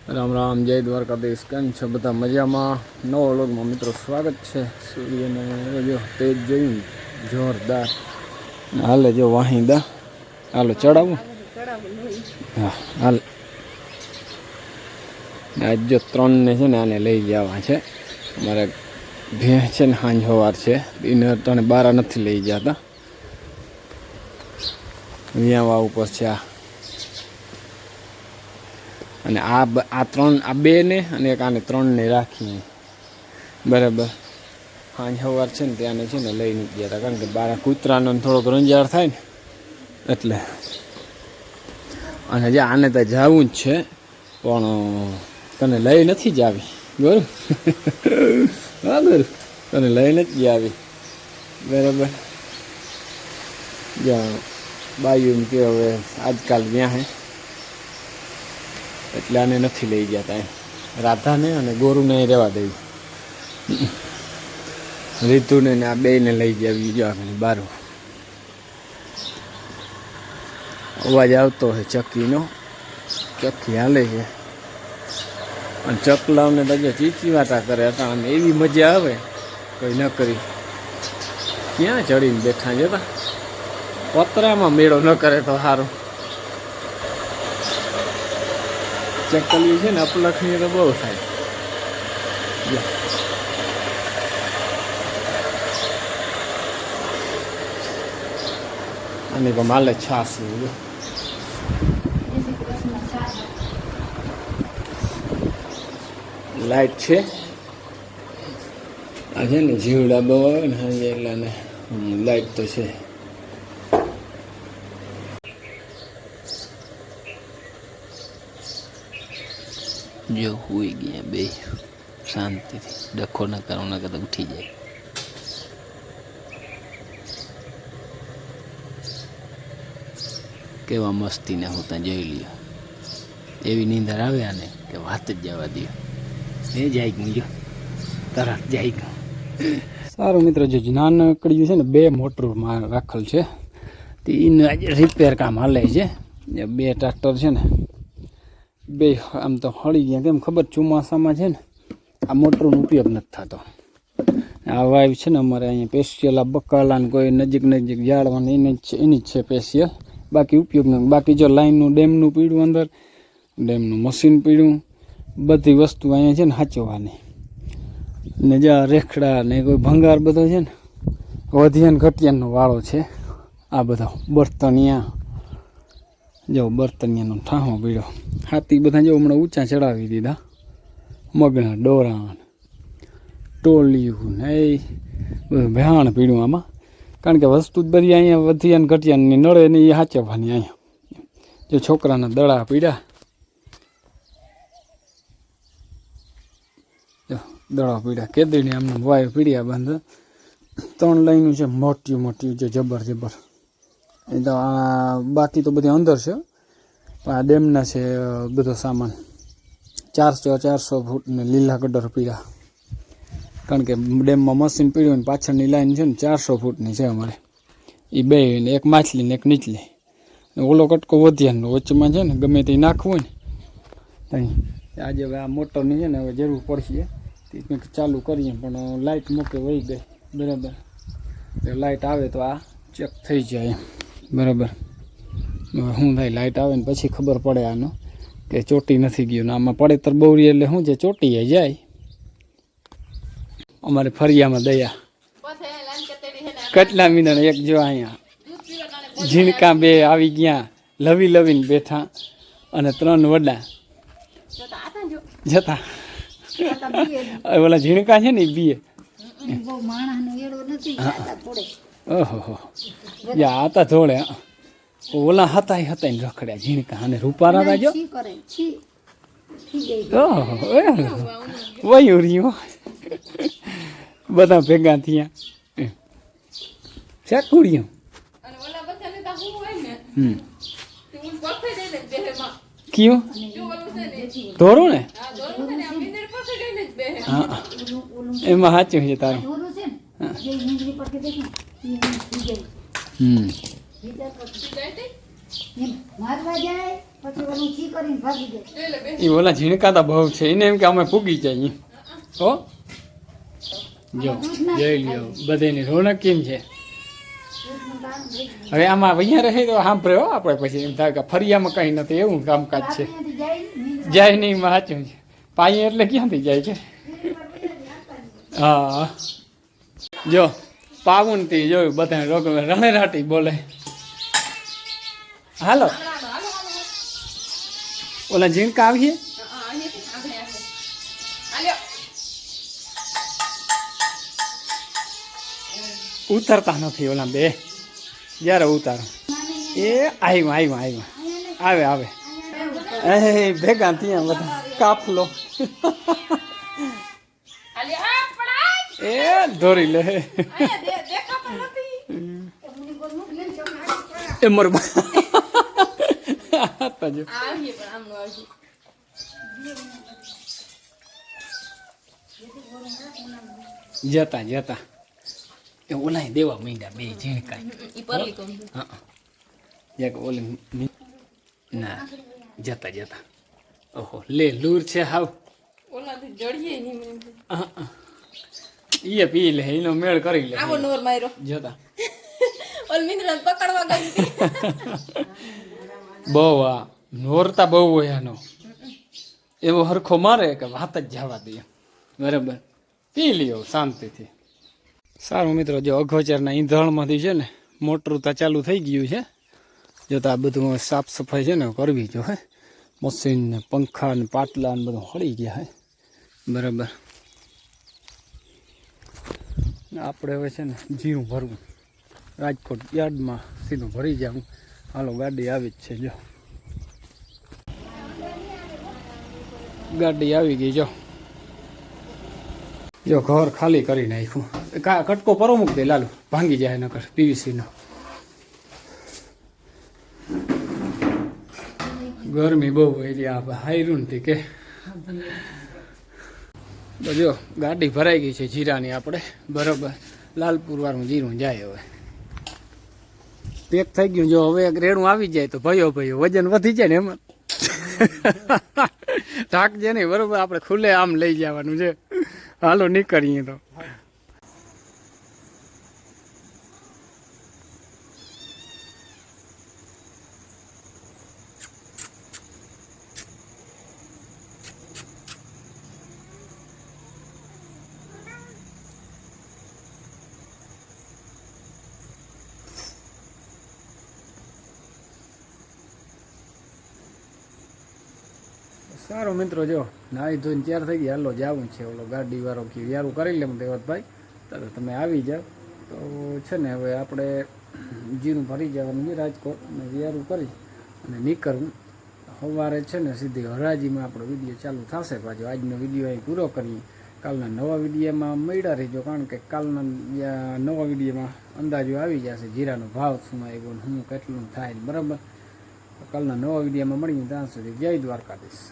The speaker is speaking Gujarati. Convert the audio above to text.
રામ રામ, જય દ્વારકાધીશ. કેમ છો બધા? મજામાં? નવો વ્લોગમાં મિત્રો સ્વાગત છે. સૂર્યને જો તેજ જોયું જોરદાર હાલે. જો વાહિંદા હાલો ચડાવું. હા હાલ. આજ જો 3 ને છે ને આને લઈ જવા છે. અમારે ભેંસ છે ને સાંજ સવાર છે એને તને બારા નથી લઈ જતા. વ્યાવા ઉપર છે આ. અને આ 2 ને અને એક આને 3 ને રાખીએ બરાબર. સાંજ સવાર છે ને ત્યાંને છે ને લઈ નથી ગયા હતા, કારણ કે બારા કૂતરાનો થોડોક રંજાર થાય ને એટલે. અને જે આને તો જવું જ છે પણ તને લઈ નથી જ આવી બરાબર. હા બરાબર, તને લઈ નથી જ આવી બરાબર. જ્યાં બાયું એમ કે હવે આજકાલ વ્યાં હે એટલે આને નથી લઈ ગયા તા એમ. રાધાને અને ગોરુને રહેવા દેવી, રીતુને ને આ 2 ને લઈ જાવી. જો આપણે બારું અવાજ આવતો હોય ચક્કીનો. ચક્કી હાલે છે અને ચકલાઓને તો જો ચીચીવાટા કરે હતા. અને એવી મજા આવે કોઈ ન કરી. ક્યાં ચડીને બેઠા જતા, પતરામાં મેળો ન કરે તો સારું. ચકલી છે ને અપલખની તો બહુ થાય. અને તો માલે છાસ લાઈટ છે. આ છે ને જીવડા બહુ આવે ને હાજે એટલે ને લાઈટ તો છે. જો હોઈ ગયા બે શાંતિથી, ડખો ના કરો ના કરતા ઉઠી જાય. કેવા મસ્તીને હોતા જોઈ લ્યો. એવી નીંદર આવે આને કે વાત જ જવા દો. એ જાય ગયું, જો તરત જાય ગયું. સારું મિત્રો, જો નાનકડીયું છે ને 2 મોટરમાં રાખેલ છે તે એને આજે રિપેર કામ હાલે છે. 2 ટ્રેક્ટર છે ને 2 આમ તો હળી ગયા. કેમ ખબર, ચોમાસામાં છે ને આ મોટરનો ઉપયોગ નથી થતો. આ વાઇવ છે ને અમારે અહીંયા સ્પેશિયલ આ બકાલા ને કોઈ નજીક ઝાડવાની એની જ છે સ્પેશિયલ. બાકી ઉપયોગ નથી. બાકી જો લાઈનનું ડેમનું પીડ્યું, અંદર ડેમનું મશીન પીડ્યું, બધી વસ્તુ અહીંયા છે ને સાચવવાની. ને જ્યાં રેખડા ને કોઈ ભંગાર બધો છે ને વધ્યાન ઘટિયાનો વાળો છે. આ બધા બર્તનિયા, જો બર્તનિયાનો ઠાહો પીડ્યો. હાથી બધા જો હમણાં ઊંચા ચડાવી દીધા. મગના ડોરાણ ટોલિયું ને એ બધું ભેહાણ પીડ્યું આમાં. કારણ કે વસ્તુ જ બધી અહીંયા વધ્યાન ઘટિયાની નળે ને એ સાચવવાની. અહીંયા જો છોકરાના દડા પીડ્યા, દડા પીડ્યા. કેદીને આમને વાયુ પીડ્યા બંધ. 3 લાઈનું છે મોટી મોટી, જો જબર. એ તો આ બાકી તો બધી અંદર છે. આ ડેમના છે બધો સામાન. 400 ફૂટ ને લીલા ગટર પીડ્યા. કારણ કે ડેમમાં મશીન પીડ્યું ને પાછળની લાઈન છે ને 400 ફૂટની છે અમારે. એ 2 ને એક માછલી ને એક નીચલી. ઓલો કટકો વધ્યાનો વચ્ચેમાં છે ને ગમે તે નાખવું હોય ને. આજે હવે આ મોટરની છે ને હવે જરૂર પડશે. કંઈક ચાલુ કરીએ પણ લાઇટ મૂકે વહી ગઈ બરાબર. લાઇટ આવે તો આ ચેક થઈ જાય બરાબર. શું થાય, લાઇટ આવે ને પછી ખબર પડે આનો કે ચોટી નથી ગયું. ને આમાં પડેતર બહુરી એટલે શું છે, ચોટી જાય. અમારે ફરિયામાં દયા કેટલા મિનિટ એક જો અહીંયા ઝીણકા 2 આવી ગયા, લવીને બેઠા અને 3 વડા જતા. ઓલા ઝીણકા છે ને એ 2 ઓહો યા હતા થોડે. ઓલા હતા ને રખડ્યા ઝીણકા અને રૂપારા હતા. જો વયું રહ્યું બધા ભેગા થયા. શેકુડિયું કયું ધોરું ને? હા એમાં સાચું છે તારું. એ ઓલા ઝીણકાતા બહુ છે એને એમ કે અમે પૂગી જઈએ હો જો જોઈ લ્યો બધાની રોનક કેમ છે હવે આમાં અહીંયા રહે તો સાંભળે હો આપણે પછી એમ થાય કે ફરિયામાં કંઈ નથી એવું કામકાજ છે જાય નહીં સાચું છે પાણી એટલે ક્યાંથી જાય છે હા જો પાવુનથી જોયું બધા રોગ રણેરાટી બોલે હાલો ઓલા ઝીણકા આવીએ ઉતરતા નથી ઓલા બે જ્યારે ઉતારો એ આવે આવે એ ભેગા ત્યાં બધા કાફલો એ દોરી લે એ મરબા જતા એ ઓલા દેવા માંડ્યા બે ઝીણકા ઓલી ના જતા ઓહો લે લૂર છે હાવ ઈએ પી લે એનો મેળ કરી લે જતા બહુ આ નોરતા બહુ હોય આનો એવો હરખો મારે કે વાત જ જવા દે બરાબર પી લ્યો શાંતિથી સારું મિત્રો જો અગોચરના ઈંધણમાંથી છે ને મોટરું તો ચાલુ થઈ ગયું છે જો તો આ બધું સાફ સફાઈ છે ને કરવી જો હે મશીન ને પંખા ને પાટલા ને બધું હળી ગયા હે બરાબર આપણે હવે છે ને જીરું ભરવું રાજકોટ યાર્ડમાં સીધું ભરી જાઉં હાલો ગાડી આવી જ છે જો ગાડી આવી ગઈ જો ઘર ખાલી કરી નાખ્યું કટકો પરો મૂક દે લાલુ ભાંગી જાય નકર પીવીસીનો ગરમી બહુ એટલે આ હાયરું નથી કે જો ગાડી ભરાઈ ગઈ છે જીરાની આપણે બરાબર લાલપુર વાળું જીરું જાય હવે પેક થઈ ગયું જો હવે એક રેડું આવી જાય તો ભયો વજન વધી જાય ને એમાં ઢાકજે નહીં બરોબર આપણે ખુલ્લે આમ લઈ જવાનું છે હાલો નીકળીએ તો સારું મિત્રો જો નાહી ધોઈને તૈયાર થઈ ગયા હાલો જવું છે ઓલો ગાડી વાળો કે વ્યારું કરી લે દેવતભાઈ તો તમે આવી જાઓ તો છે ને હવે આપણે જીરું ભરી જવાનું છે રાજકોટ અને વ્યારું કરી અને નીકળવું સવારે છે ને સીધી હરાજીમાં આપણો વિડીયો ચાલુ થશે પાછો આજનો વિડીયો અહીં પૂરો કરીએ કાલના નવા વિડીયોમાં મળ્યા રહીજો કારણ કે કાલના નવા વિડીયોમાં અંદાજો આવી જશે જીરાનો ભાવ શું આવ્યો હું કેટલું થાય બરાબર કાલના નવા વિડીયોમાં મળીએ ત્યાં સુધી જય દ્વારકાધીશ.